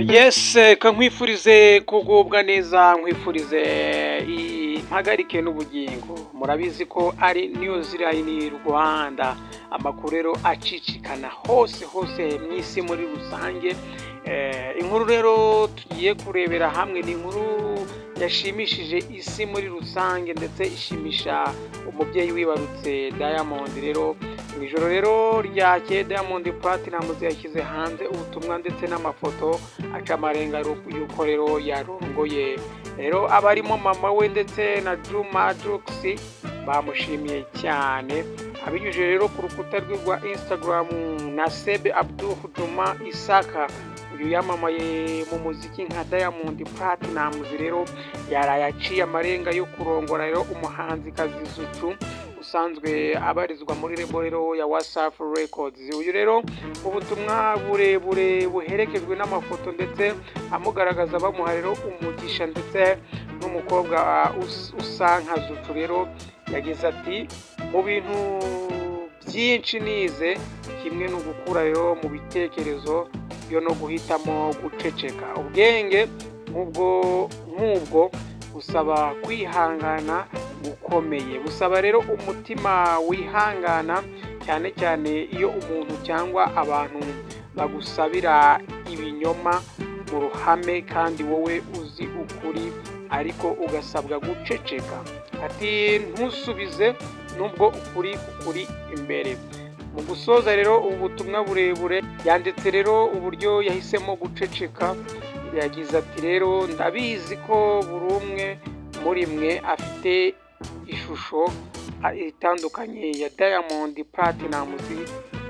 Yes, kankwifurize kugubwa neza, nkwifurize impagarike n'ubugingo. Murabizi ko ari New Zealand Rwanda, amakuru rero acicikana hose mw'isi muri rusange. Inkuru rero tugiye kurebera hamwe ni inkuru yashimishije isi muri rusange ndetse ishimisha umubyeyi wibarutse Diamond. Rero mu ijoro rero ryakeye Diamond Platnumz yashyize hanze ubutumwa ndetse n'amafoto aca amarenga y'uko rero yarongoye. Rero abarimo mama we ndetse na Juma Jux bamushimiye cyane, abinyujije rero ku rukuta rwe rwa Instagram. na Sebe Abdul Juma Isaka, uyu yamamaye mu muziki nka Diamond Platnumz, rero yaraye aciye amarenga yo kurongora rero umuhanzikazi Zuchu usanzwe abarizwa muri rebo ya Wasafi Records. Uyu rero ubutumwa burebure buherekejwe n'amafoto ndetse amugaragaza bamuha rero umugisha ndetse n'umukobwa usa nka Zuchu. Rero yagize ati, mu bintu byinshi nize kimwe no gukura rero mu bitekerezo byo no guhitamo guceceka. Ubwenge nk'ubwo busaba kwihangana gukomeye, busaba rero umutima wihangana, cyane cyane iyo umuntu cyangwa abantu bagusabira ibinyoma mu ruhame kandi wowe uzi ukuri, ariko ugasabwa guceceka. Ati ntusubize nubwo ukuri imbere. Mu gusoza rero ubu butumwa burebure yanditse rero uburyo yahisemo guceceka. Yagize ati, rero ndabizi ko buri umwe muri mwe afite ishusho itandukanye ya Diamond Platnumz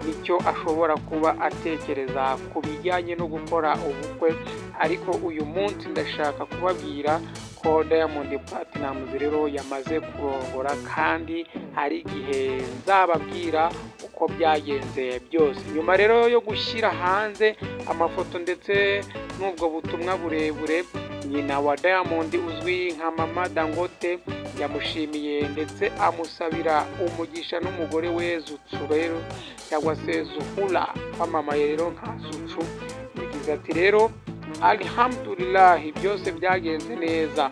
nicyo ashobora kuba atekereza ku bijyanye no gukora ubukwe, ariko uyu munsi ndashaka kubabwira ko Diamond Platnumz rero yamaze kurongora, kandi hari igihe nzababwira uko byagenze byose. Nyuma rero yo gushyira hanze amafoto ndetse n'ubwo butumwa burebure, nyina wa Diamond uzwi nka Mama Dangote yamushimiye ndetse amusabira umugisha n'umugore we Zuchu rero cyangwa se Zuhura wamamaye rero nka Zuchu. Yagize ati, rero alhamdulillah, byose byagenze neza,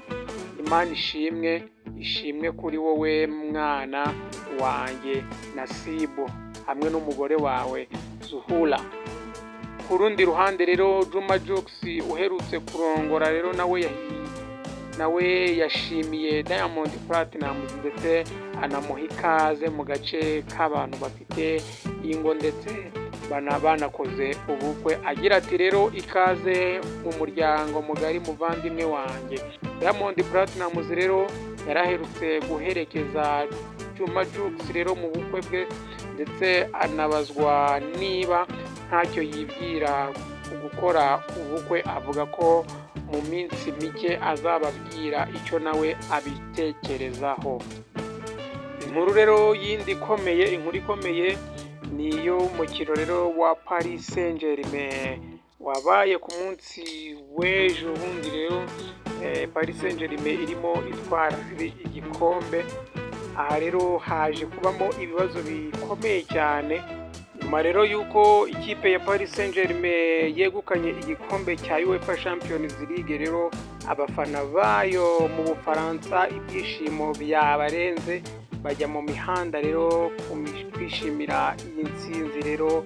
Imana ishimwe kuri wowe mwana wanjye Nasibu hamwe n'umugore wawe Zuhura. Ku rundi ruhande rero Juma Jux uherutse kurongora rero nawe yashimiye Diamond Platnumz ndetse anamuha ikaze mu gace k'abantu bafite ingo ndetse banakoze ubukwe, agira ati, rero ikaze mu muryango mugari muvandimwe wanjye. Diamond Platnumz rero yaraherutse guherekeza Juma Jux rero mu bukwe bwe ndetse anabazwa niba ntacyo yibwira ku gukora ubukwe, avuga ko mu minsi mike azababwira icyo nawe abitekerezaho. Inkuru rero yindi ikomeye ni iyo umukino rero wa Paris Saint-Germain wabaye ku munsi w'ejo bundi. Rero Paris Saint-Germain irimo itwara igikombe. Aha rero haje kubamo ibibazo bikomeye cyane nyuma rero y'uko ikipe ya Paris Saint-Germain yegukanye igikombe cya UEFA Champions League. Rero abafana bayo mu Bufaransa ibyishimo byabarenze, bajya mu mihanda rero kwishimira iyi ntsinzi. Rero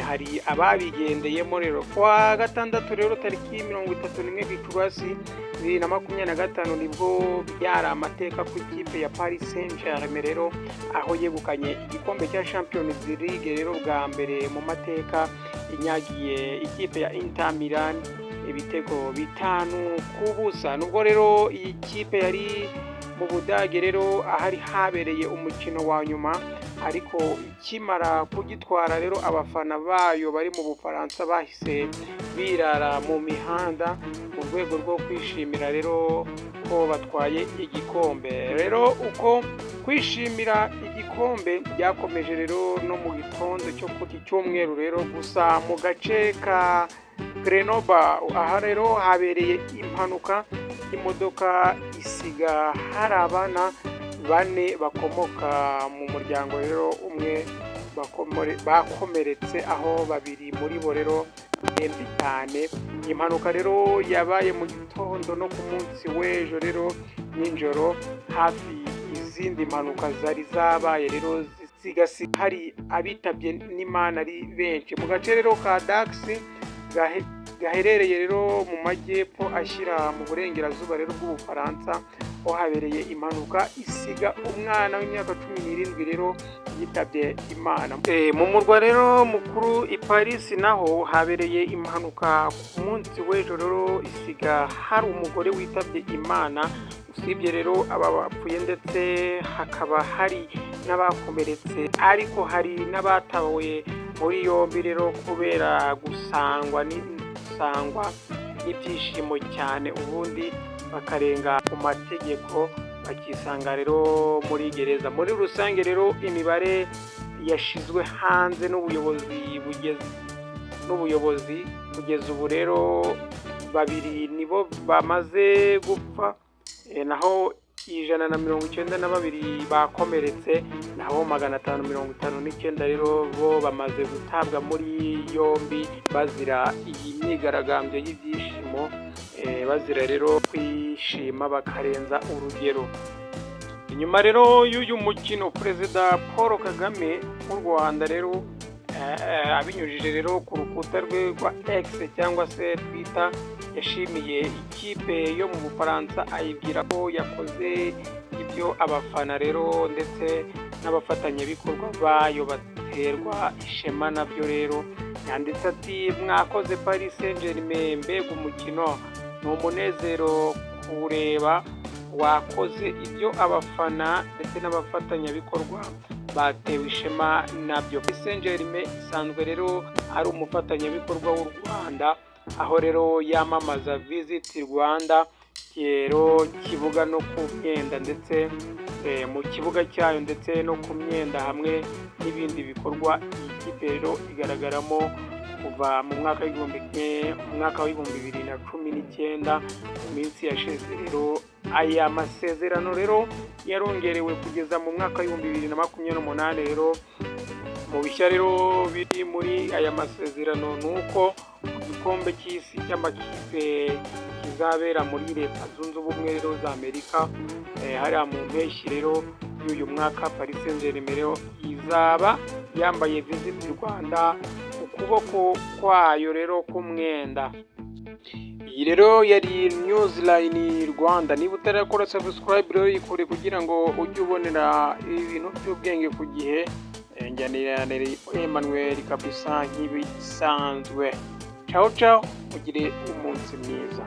hari ababigendeyemo rero kwa gatandatu rero tariki 31 Gicurasi 2025 nibwo byari amateka ku ikipe ya Paris Saint-Germain rero aho yegukanye igikombe cya Champions League rero bwa mbere mu mateka, inyagiye ikipe ya Inter Milan ibitego 5-0. Nubwo rero iyi kipe yari mu Budage rero ahari habereye umukino wa nyuma, ariko ikimara kugitwara rero abafana bayo bari mu Bufaransa bahise birara mu mihanda mu rwego rwo kwishimira rero ko batwaye igikombe. Rero uko kwishimira igikombe byakomeje rero no mu gitondo cyo ku cyumweru rero, gusa mu gace ka Grenoble aha rero habereye impanuka, imodoka isiga hari abana 4 bakomoka mu muryango rero umwe bakomeretse, aho 2 muri bo rero mbi cyane. Impanuka rero yabaye mu gitondo no ku munsi w'ejo rero nijoro, hafi izindi mpanuka zari zabaye rero zigasiga hari abitabye n'Imana ari benshi mu gace rero ka Dax gaherereye rero mu majyepfo ashyira mu burengerazuba rero bw'Ubufaransa, ho habereye impanuka isiga umwana w'imyaka 17 rero yitabye Imana. Mu murwa rero mukuru i Paris naho habereye impanuka ku munsi w'ejo rero isiga hari umugore witabye Imana. Usibye rero aba bapfuye ndetse hakaba hari n'abakomeretse, ariko hari n'abatawe muri yombi rero kubera gusangwa n'ibyishimo cyane, ubundi bakarenga ku mategeko bakisanga rero muri gereza. Muri rusange rero imibare yashizwe hanze n'ubuyobozi kugeza ubu rero 2 nibo bamaze gupfa, naho 192 bakomeretse, naho 559 rero bo bamaze gutabwa muri yombi bazira iyi myigaragambyo y'ibyishimo, bazira rero kwishima bakarenza urugero. Inyuma rero y'uyu mukino, Perezida Paul Kagame w'u Rwanda rero abinyujije rero ku rukuta rwe rwa X cyangwa se Twitter, yashimiye ikipe yo mu Bufaransa ayibwira ko yakoze ibyo abafana rero ndetse n'abafatanyabikorwa bayo baterwa ishema nabyo rero. Yanditse ati mwakoze Paris Saint-Germain, mbega umukino, ni umunezero kuwureba, wakoze ibyo abafana ndetse n'abafatanyabikorwa batewe ishema nabyo. Paris Saint-Germain isanzwe rero ari umufatanyabikorwa w'u Rwanda, aho rero yamamaza Visit Rwanda rero kibuga no ku myenda ndetse mu kibuga cyayo ndetse no ku myenda hamwe n'ibindi bikorwa. Iyi kipe rero igaragaramo kuva mu mwaka w'ibihumbi 2019. Mu minsi yashize rero aya masezerano rero yarongerewe kugeza mu mwaka w'ibihumbi 2028 rero. Mu bishya rero biri muri aya masezerano nuko igikombe cy'isi cy'amakipe kizabera muri Leta Zunze Ubumwe rero za Amerika, hariya mu mpeshyi rero y'uyu mwaka, Paris Saint-Germain rero izaba yambaye Visit Rwanda ukuboko kwayo rero k'umwenda. Iyi rero yari Newsline Rwanda. Niba utarakora subscribe rero yikore kugira ngo ujye ubonera ibintu by'ubwenge ku gihe. Njyanirane Emmanuel kabisa nk'ibisanzwe. Ciao ciao, mugire umunsi mwiza.